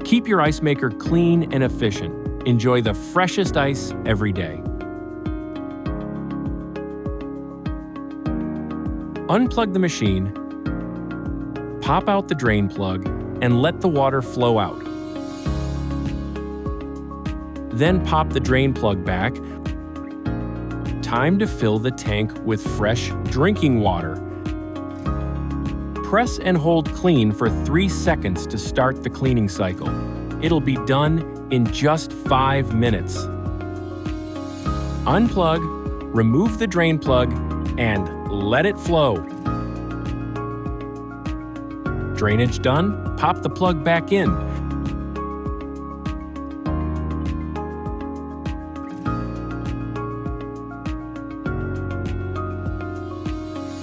Keep your ice maker clean and efficient. Enjoy the freshest ice every day. Unplug the machine, pop out the drain plug, and let the water flow out. Then pop the drain plug back. Time to fill the tank with fresh drinking water. Press and hold clean for 3 seconds to start the cleaning cycle. It'll be done in just 5 minutes. Unplug, remove the drain plug, and let it flow. Drainage done, pop the plug back in.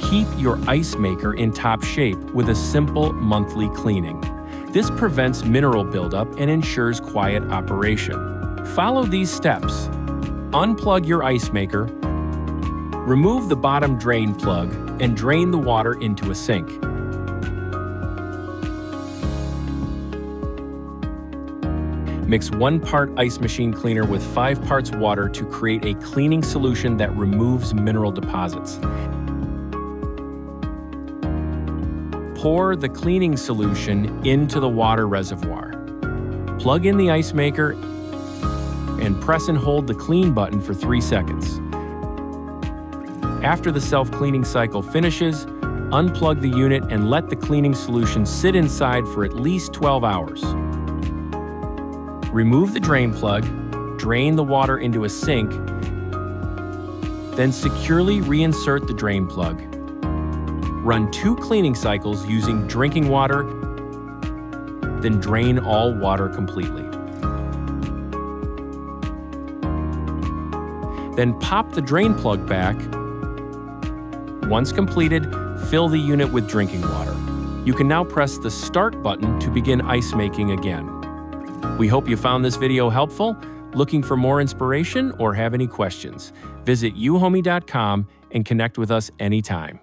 Keep your ice maker in top shape with a simple monthly cleaning. This prevents mineral buildup and ensures quiet operation. Follow these steps. Unplug your ice maker, remove the bottom drain plug, and drain the water into a sink. Mix 1 part ice machine cleaner with 5 parts water to create a cleaning solution that removes mineral deposits. Pour the cleaning solution into the water reservoir. Plug in the ice maker and press and hold the clean button for 3 seconds. After the self-cleaning cycle finishes, unplug the unit and let the cleaning solution sit inside for at least 12 hours. Remove the drain plug, drain the water into a sink, then securely reinsert the drain plug. Run 2 cleaning cycles using drinking water, then drain all water completely. Then pop the drain plug back. Once completed, fill the unit with drinking water. You can now press the Start button to begin ice making again. We hope you found this video helpful. Looking for more inspiration or have any questions? Visit euhomy.com and connect with us anytime.